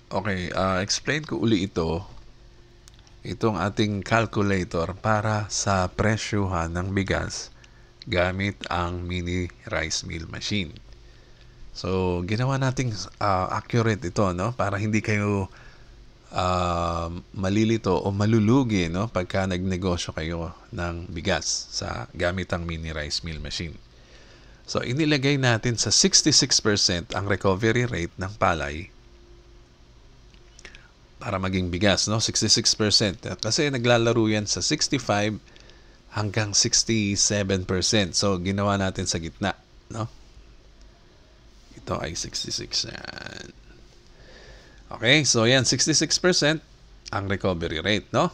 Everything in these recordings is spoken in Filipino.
Okay, explain ko uli itong ating calculator para sa presyuhan ng bigas gamit ang mini rice mill machine. So, ginawa nating accurate ito, no? Para hindi kayo malilito o malulugi, no? Pagka nagnegosyo kayo ng bigas sa gamit ang mini rice mill machine. So, inilagay natin sa 66% ang recovery rate ng palay para maging bigas, no? 66%. Kasi naglalaro yan sa 65 hanggang 67%. So, ginawa natin sa gitna, no? Ito ay 66 yan. Okay, so yan, 66% ang recovery rate, no?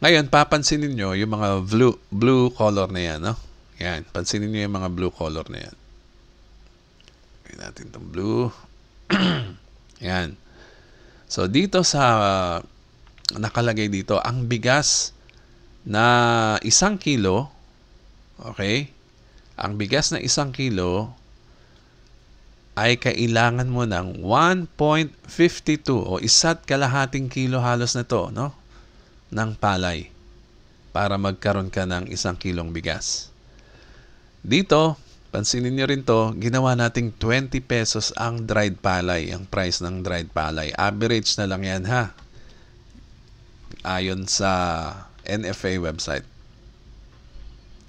Ngayon, papansinin nyo yung mga blue color na yan, no? Yan, pansinin nyo yung mga blue color na yan. Okay, natin itong blue. Yan. So, dito sa nakalagay dito, ang bigas na 1 kilo, okay? Ang bigas na 1 kilo ay kailangan mo ng 1.52 o 1.5 kilo halos na to, no? Ng palay para magkaroon ka ng 1 kilong bigas. Dito, pansinin nyo rin to, ginawa nating 20 pesos ang dried palay, ang price ng dried palay. Average na lang yan, ha? Ayon sa NFA website.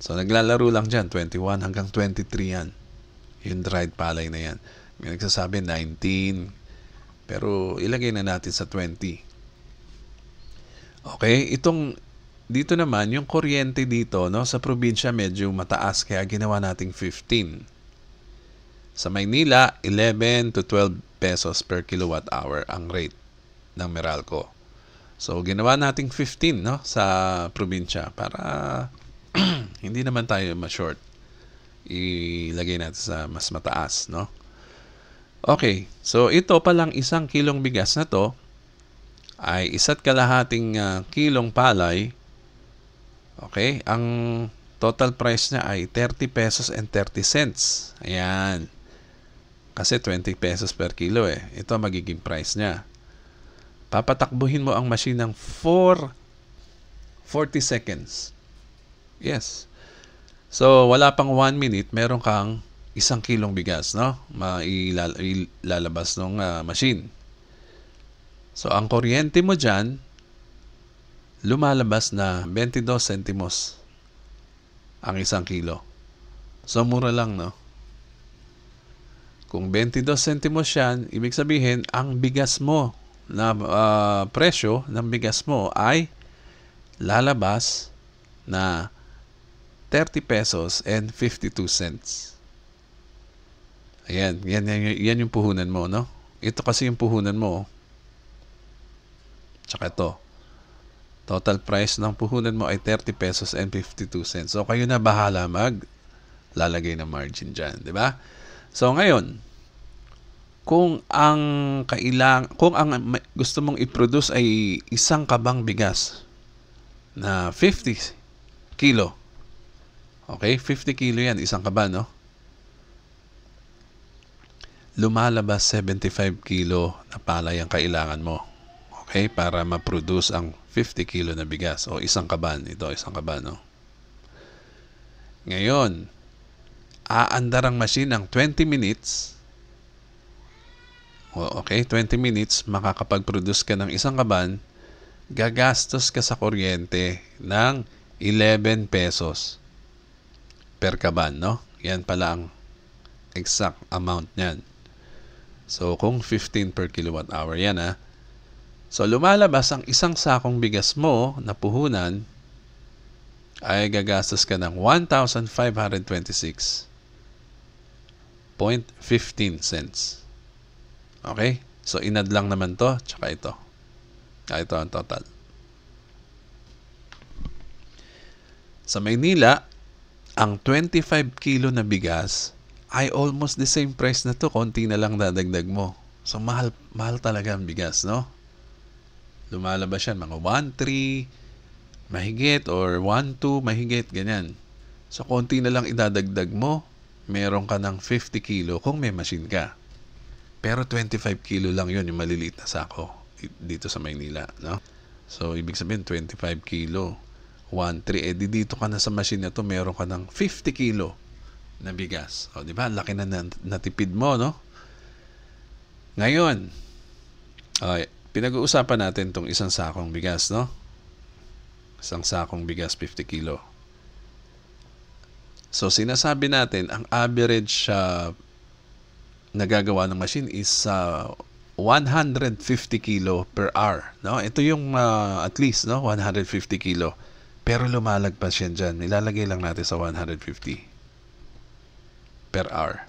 So, naglalaro lang dyan, 21 hanggang 23 yan. Yung dried palay na yan. May nagsasabi 19. Pero ilagay na natin sa 20. Okay, dito naman, yung kuryente dito, no, sa probinsya medyo mataas, kaya ginawa nating 15. Sa Maynila, 11 to 12 pesos per kilowatt hour ang rate ng Meralco. So, ginawa nating 15, no, sa probinsya para hindi naman tayo ma-short. Ilagay natin sa mas mataas, no? Okay, so ito palang 1 kilong bigas na to ay 1.5 kilong palay. Okay, ang total price niya ay 30 pesos and 30 cents. Ayan. Kasi 20 pesos per kilo eh. Ito magiging price niya. Papatakbuhin mo ang machine ng 40 seconds. Yes. So, wala pang 1 minute, meron kang 1 kilong bigas, no? Ilalabas ng machine. So, ang kuryente mo dyan, lumalabas na 22 centimos ang 1 kilo. So, mura lang, no? Kung 22 centimos yan, ibig sabihin, ang bigas mo na presyo ng bigas mo ay lalabas na 30 pesos and 52 cents. Ayan, yan yung puhunan mo, no? Ito kasi yung puhunan mo. Tsaka ito. Total price ng puhunan mo ay 30 pesos and 52 cents. So, kayo na bahala lalagay ng margin dyan, di ba? So, ngayon, kung ang gusto mong i-produce ay 1 kabang bigas na 50 kilo. Okay? 50 kilo yan, 1 kaba, no? Lumalabas 75 kilo na palay ang kailangan mo. Okay? Para ma-produce ang 50 kilo na bigas o 1 kaban. Ito, 1 kaban, no? Ngayon, aandar ang machine ng 20 minutes. Okay, 20 minutes, makakapag-produce ka ng 1 kaban, gagastos ka sa kuryente ng 11 pesos per kaban, no? Yan pala ang exact amount niyan. So, kung 15 per kilowatt hour yan, ha? So, lumalabas ang 1 sakong bigas mo na puhunan ay gagastos ka ng 1,526.15 cents. Okay? So, inad lang naman to, tsaka ito. Ito ang total. Sa Maynila, ang 25 kilo na bigas ay almost the same price na to. Konti na lang dadagdag mo. So, mahal talaga ang bigas, no? Lumalabas yan, mga 1.3 mahigit or 1.2 mahigit, ganyan. So, konti na lang idadagdag mo, meron ka ng 50 kilo kung may machine ka. Pero 25 kilo lang yun, yung maliliit na sako dito sa Maynila, no? So, ibig sabihin, 25 kilo. 1.3. Eh, dito ka na sa machine na to, meron ka ng 50 kilo na bigas. O, di ba? Laki na natipid mo, no? Ngayon, pinag-uusapan natin tong isang sakong bigas, no? Isang sakong bigas, 50 kilo. So, sinasabi natin, ang average nagagawa ng machine is 150 kilo per hour. No? Ito yung at least, no? 150 kilo. Pero lumalagpas yan dyan. Nilalagay lang natin sa 150 per hour.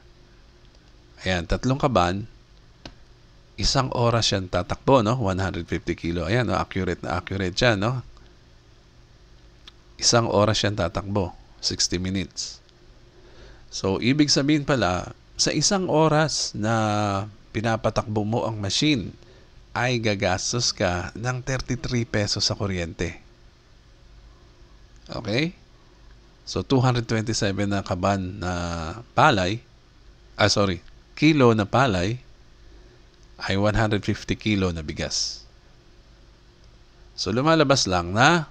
Ayan, 3 kaban. 1 oras yan tatakbo, no? 150 kilo. Ayan, no? Accurate na accurate yan, no? 1 oras yan tatakbo. 60 minutes. So, ibig sabihin pala, sa 1 oras na pinapatakbo mo ang machine, ay gagastos ka ng 33 pesos sa kuryente. Okay? So, 227 na kaban na palay, kilo na palay, ay 150 kilo na bigas. So, lumalabas lang na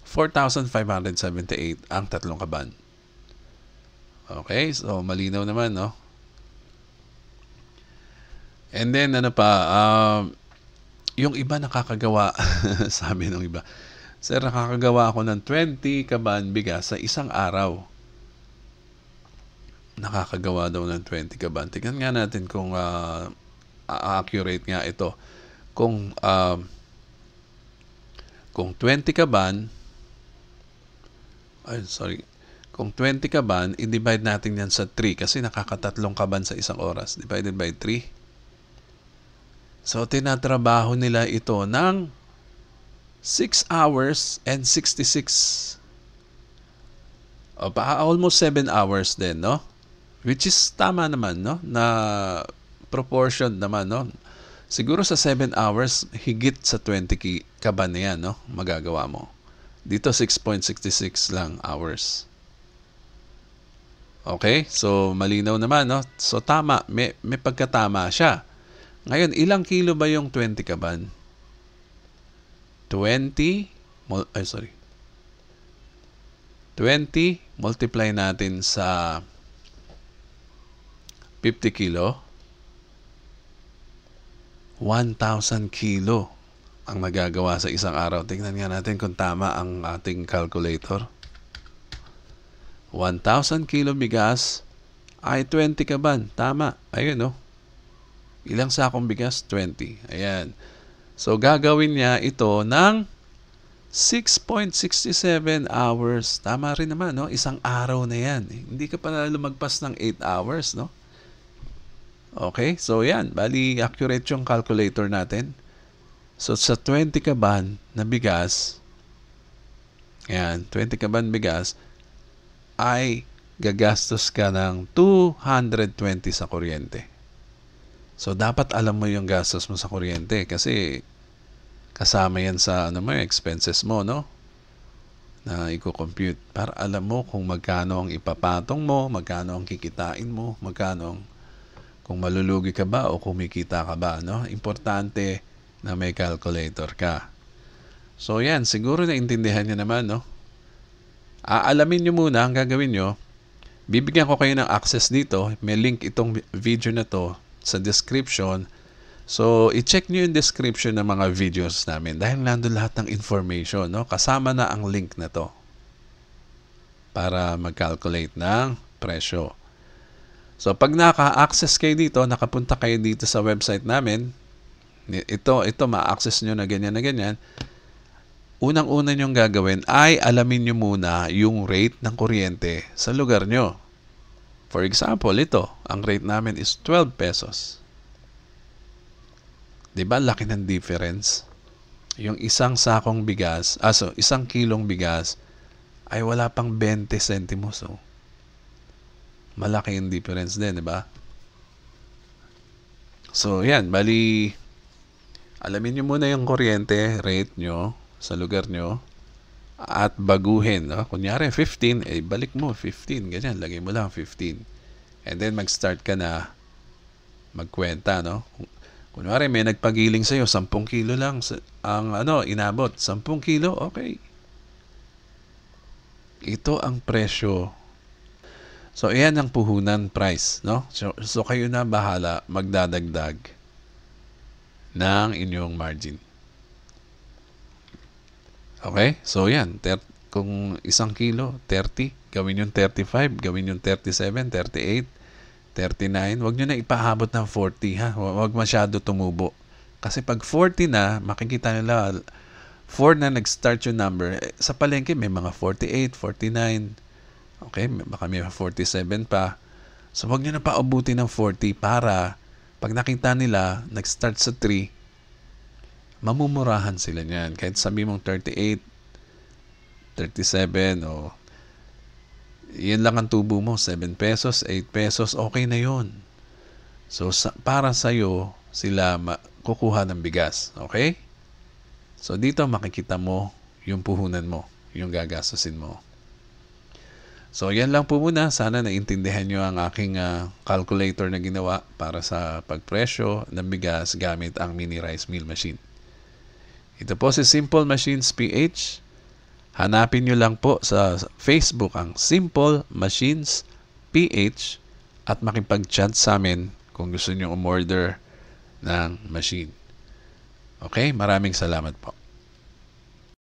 4,578 ang 3 kaban. Okay? So, malinaw naman, no? And then, yung iba nakakagawa, sabi ng iba, sir, nakakagawa ako ng 20 kaban bigas sa 1 araw. Nakakagawa daw ng 20 kaban. Tingnan nga natin kung accurate nga ito. Kung 20 kaban, kung 20 kaban, i-divide natin yan sa 3 kasi nakakatatlong kaban sa 1 oras. Divided by 3. So, tinatrabaho nila ito ng 6 hours and 66. Almost 7 hours din, no? Which is tama naman, no? Na proportion naman, no? Siguro sa 7 hours, higit sa 20 kaban na yan, no? Magagawa mo. Dito, 6.66 lang hours. Okay? So, malinaw naman, no? So, tama. May pagkatama siya. Ngayon, ilang kilo ba yung 20 kaban? 20 multiply natin sa 50 kilo. 1,000 kilo ang nagagawa sa 1 araw. Tingnan nga natin kung tama ang ating calculator. 1,000 kilo bigas ay 20 kaban. Tama. Ayun, no? Ilang sakong bigas? 20. Ayan. So, gagawin niya ito ng 6.67 hours. Tama rin naman, no? 1 araw na yan. Hindi ka pa na lumagpas ng 8 hours, no? Okay? So, yan. Bali, accurate yung calculator natin. So, sa 20 kaban na bigas, yan, 20 kaban bigas, ay gagastos ka ng 220 sa kuryente. So, dapat alam mo yung gastos mo sa kuryente kasi kasama yan sa expenses mo, no? Na i-compute. Para alam mo kung magkano ang ipapatong mo, magkano ang kikitain mo, kung malulugi ka ba o kumikita ka ba, no? Importante na may calculator ka. So, yan. Siguro naintindihan niyo naman, no? Aalamin nyo muna, ang gagawin nyo, bibigyan ko kayo ng access dito. May link itong video na to sa description. So, i-check nyo yung description ng mga videos namin dahil nandun lahat ng information, no? Kasama na ang link na to para mag-calculate ng presyo. So, pag naka-access kayo dito, nakapunta kayo dito sa website namin, ito ma-access nyo na ganyan na ganyan, unang-una nyong gagawin ay alamin nyo muna yung rate ng kuryente sa lugar nyo. For example, ito, ang rate namin is 12 pesos. Diba, laki ng difference? Yung 1 sakong bigas, 1 kilong bigas, ay wala pang 20 centimos. So, malaki yung difference din, diba? So, yan, bali, alamin nyo muna yung kuryente, rate nyo sa lugar nyo, at baguhin. No? Kunyari, 15, balik mo, 15. Ganyan, lagay mo lang 15. And then, mag-start ka na magkwenta, no? Kunwari may nagpagiling sa'yo, 10 kilo lang ang inabot. 10 kilo, okay. Ito ang presyo. So, ayan ang puhunan price, no? So kayo na bahala magdadagdag ng inyong margin. Okay? So, yan. Kung 1 kilo, 30. Gawin yung 35. Gawin yung 37, 38, 39. Huwag nyo na ipahabot ng 40, ha? Huwag masyado tumubo. Kasi pag 40 na, makikita nila, 4 na nag-start yung number. Sa palengke, may mga 48, 49. Okay? Baka may 47 pa. So, huwag nyo na paubuti ng 40 para pag nakita nila, nag-start sa 3, mamumurahan sila niyan. Kahit sabi mong 38, 37, o yan lang ang tubo mo, 7 pesos, 8 pesos, okay na yon. So, para sa'yo, sila kukuha ng bigas. Okay? So, dito makikita mo yung puhunan mo, yung gagastusin mo. So, yan lang po muna. Sana naintindihan nyo ang aking calculator na ginawa para sa pagpresyo ng bigas gamit ang mini rice mill machine. Ito po si Simple Machines PH. Hanapin nyo lang po sa Facebook ang Simple Machines PH at makipag-chat sa amin kung gusto nyo umorder ng machine. Okay? Maraming salamat po.